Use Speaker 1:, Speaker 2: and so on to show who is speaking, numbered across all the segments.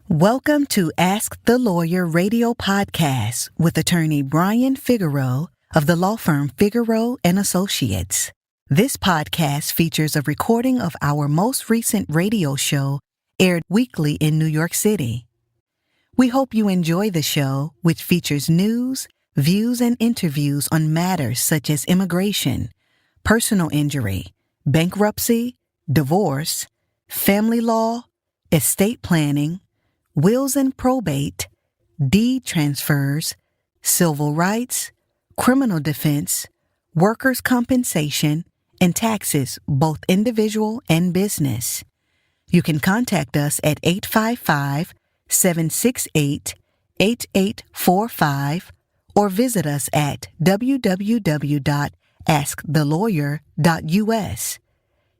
Speaker 1: Welcome to Ask the Lawyer radio podcast with attorney Brian Figueroa of the law firm Figueroa and Associates. This podcast features a recording of our most recent radio show aired weekly in New York City. We hope you enjoy the show, which features news, views, and interviews on matters such as immigration, personal injury, bankruptcy, divorce, family law, estate planning, wills and probate, deed transfers, civil rights, criminal defense, workers' compensation, and taxes, both individual and business. You can contact us at 855-768-8845 or visit us at www.askthelawyer.us.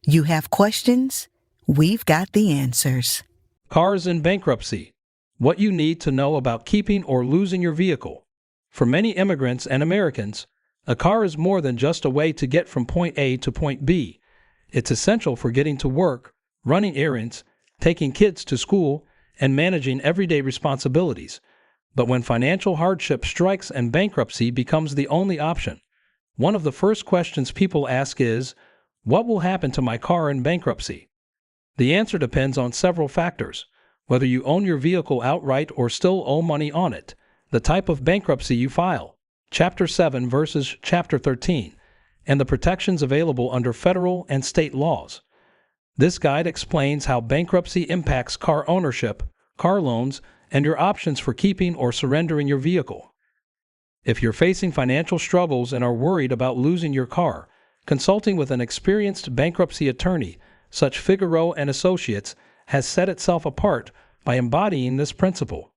Speaker 1: You have questions? We've got the answers.
Speaker 2: Cars in bankruptcy. What you need to know about keeping or losing your vehicle. For many immigrants and Americans, a car is more than just a way to get from point A to point B. It's essential for getting to work, running errands, taking kids to school, and managing everyday responsibilities. But when financial hardship strikes and bankruptcy becomes the only option, one of the first questions people ask is, what will happen to my car in bankruptcy? The answer depends on several factors: whether you own your vehicle outright or still owe money on it, the type of bankruptcy you file, Chapter 7 versus Chapter 13, and the protections available under federal and state laws. This guide explains how bankruptcy impacts car ownership, car loans, and your options for keeping or surrendering your vehicle. If you're facing financial struggles and are worried about losing your car, consulting with an experienced bankruptcy attorney such Figueroa and Associates has set itself apart by embodying this principle.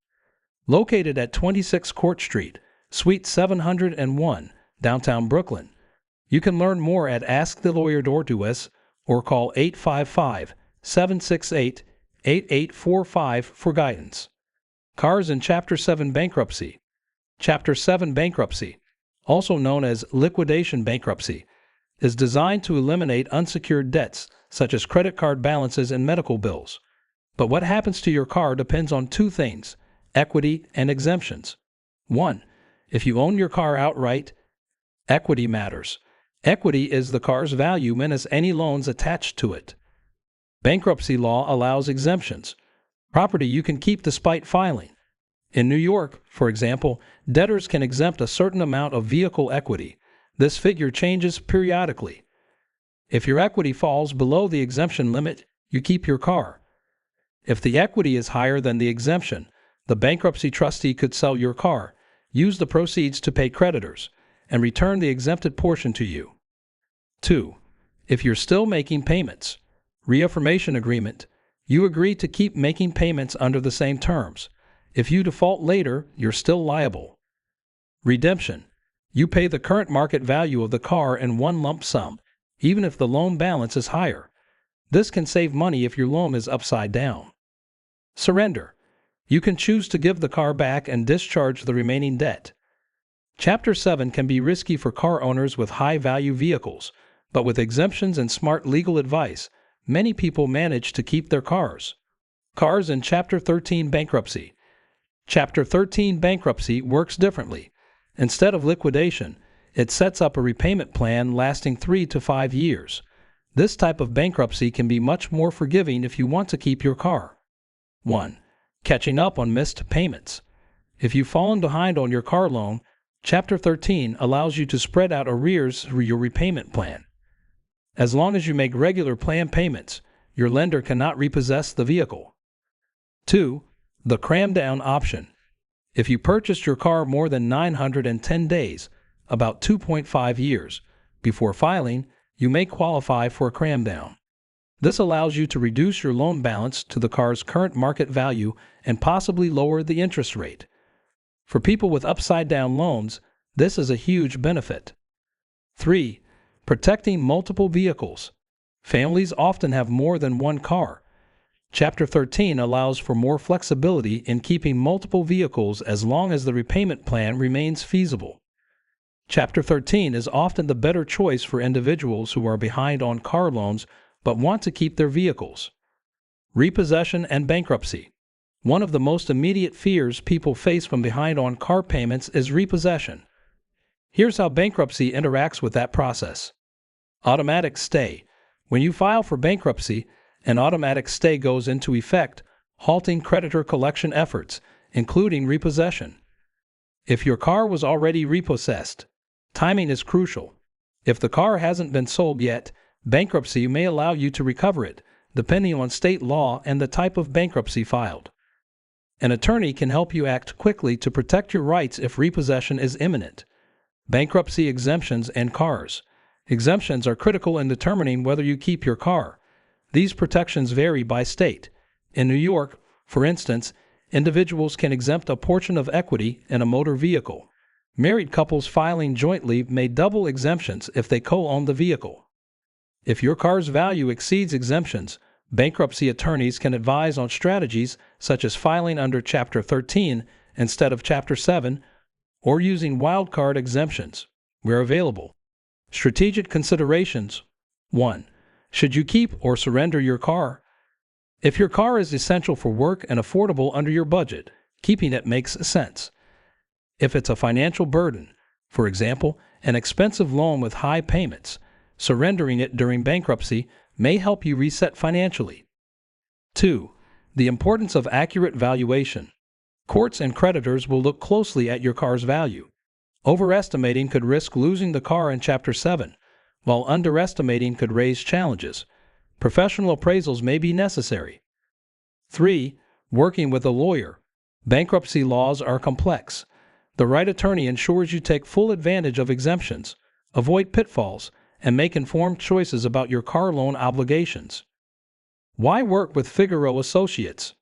Speaker 2: Located at 26 Court Street, Suite 701, downtown Brooklyn, you can learn more at askthelawyer.us or call 855-768-8845 for guidance. Cars in Chapter 7 Bankruptcy. Chapter 7 Bankruptcy, also known as liquidation bankruptcy, is designed to eliminate unsecured debts such as credit card balances and medical bills. But what happens to your car depends on two things: equity and exemptions. 1. If you own your car outright, equity matters. Equity is the car's value minus any loans attached to it. Bankruptcy law allows exemptions: property you can keep despite filing. In New York, for example, debtors can exempt a certain amount of vehicle equity. This figure changes periodically. If your equity falls below the exemption limit, you keep your car. If the equity is higher than the exemption, the bankruptcy trustee could sell your car, use the proceeds to pay creditors, and return the exempted portion to you. 2. If you're still making payments, reaffirmation agreement, you agree to keep making payments under the same terms. If you default later, you're still liable. Redemption. You pay the current market value of the car in one lump sum, even if the loan balance is higher. This can save money if your loan is upside down. Surrender. You can choose to give the car back and discharge the remaining debt. Chapter 7 can be risky for car owners with high-value vehicles, but with exemptions and smart legal advice, many people manage to keep their cars. Cars in Chapter 13 Bankruptcy. Chapter 13 Bankruptcy works differently. Instead of liquidation, it sets up a repayment plan lasting 3 to 5 years. This type of bankruptcy can be much more forgiving if you want to keep your car. 1. Catching up on missed payments. If you've fallen behind on your car loan, Chapter 13 allows you to spread out arrears through your repayment plan. As long as you make regular planned payments, your lender cannot repossess the vehicle. 2. The cram down option. If you purchased your car more than 910 days, about 2.5 years, before filing, you may qualify for a cram down. This allows you to reduce your loan balance to the car's current market value and possibly lower the interest rate. For people with upside-down loans, this is a huge benefit. 3. Protecting multiple vehicles. Families often have more than one car. Chapter 13 allows for more flexibility in keeping multiple vehicles as long as the repayment plan remains feasible. Chapter 13 is often the better choice for individuals who are behind on car loans but want to keep their vehicles. Repossession and bankruptcy. One of the most immediate fears people face when behind on car payments is repossession. Here's how bankruptcy interacts with that process. Automatic stay. When you file for bankruptcy, an automatic stay goes into effect, halting creditor collection efforts, including repossession. If your car was already repossessed, timing is crucial. If the car hasn't been sold yet, bankruptcy may allow you to recover it, depending on state law and the type of bankruptcy filed. An attorney can help you act quickly to protect your rights if repossession is imminent. Bankruptcy exemptions and cars. Exemptions are critical in determining whether you keep your car. These protections vary by state. In New York, for instance, individuals can exempt a portion of equity in a motor vehicle. Married couples filing jointly may double exemptions if they co-own the vehicle. If your car's value exceeds exemptions, bankruptcy attorneys can advise on strategies such as filing under Chapter 13 instead of Chapter 7 or using wildcard exemptions where available. Strategic considerations. 1. Should you keep or surrender your car? If your car is essential for work and affordable under your budget, keeping it makes sense. If it's a financial burden, for example, an expensive loan with high payments, surrendering it during bankruptcy may help you reset financially. 2. The importance of accurate valuation. Courts and creditors will look closely at your car's value. Overestimating could risk losing the car in Chapter 7, while underestimating could raise challenges. Professional appraisals may be necessary. 3. Working with a lawyer. Bankruptcy laws are complex. The right attorney ensures you take full advantage of exemptions, avoid pitfalls, and make informed choices about your car loan obligations. Why work with Figaro Associates?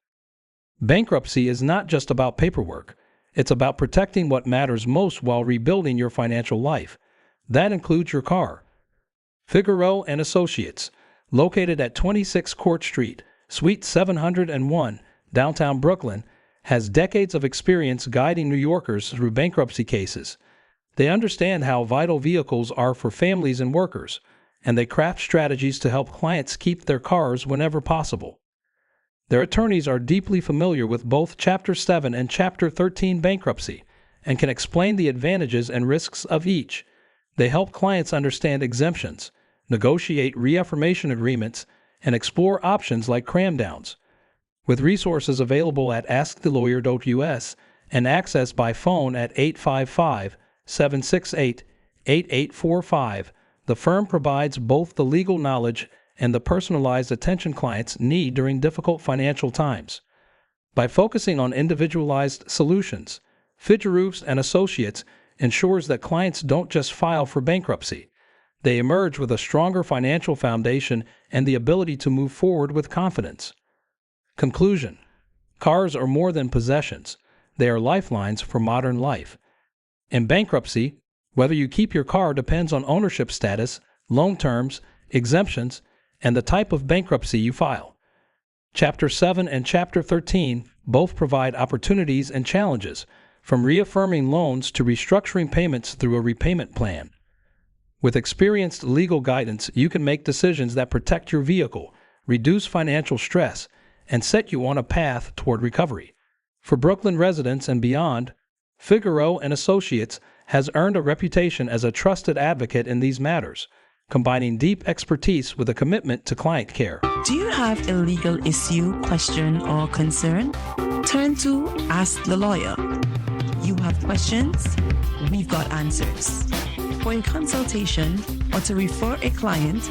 Speaker 2: Bankruptcy is not just about paperwork. It's about protecting what matters most while rebuilding your financial life. That includes your car. Figaro and Associates, located at 26 Court Street, Suite 701, downtown Brooklyn, has decades of experience guiding New Yorkers through bankruptcy cases. They understand how vital vehicles are for families and workers, and they craft strategies to help clients keep their cars whenever possible. Their attorneys are deeply familiar with both Chapter 7 and Chapter 13 bankruptcy and can explain the advantages and risks of each. They help clients understand exemptions, negotiate reaffirmation agreements, and explore options like cram-downs. With resources available at askthelawyer.us and access by phone at 855-768-8845, the firm provides both the legal knowledge and the personalized attention clients need during difficult financial times. By focusing on individualized solutions, Figaro and Associates ensures that clients don't just file for bankruptcy. They emerge with a stronger financial foundation and the ability to move forward with confidence. Conclusion. Cars are more than possessions. They are lifelines for modern life. In bankruptcy, whether you keep your car depends on ownership status, loan terms, exemptions, and the type of bankruptcy you file. Chapter 7 and Chapter 13 both provide opportunities and challenges, from reaffirming loans to restructuring payments through a repayment plan. With experienced legal guidance, you can make decisions that protect your vehicle, reduce financial stress, and set you on a path toward recovery. For Brooklyn residents and beyond, Figaro and Associates has earned a reputation as a trusted advocate in these matters, combining deep expertise with a commitment to client care.
Speaker 3: Do you have a legal issue, question, or concern? Turn to Ask the Lawyer. You have questions? We've got answers. For a consultation or to refer a client,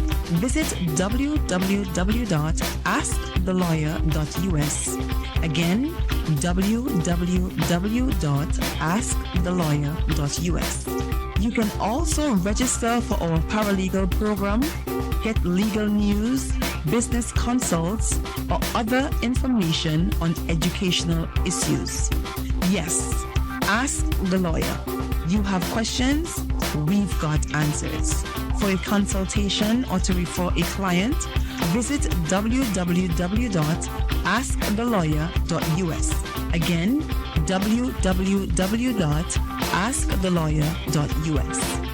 Speaker 3: visit www.askthelawyer.us. Again, www.askthelawyer.us. You can also register for our paralegal program, get legal news, business consults, or other information on educational issues. Yes, Ask the Lawyer. You have questions? We've got answers. For a consultation or to refer a client, visit www.askthelawyer.us. Again, www.askthelawyer.us.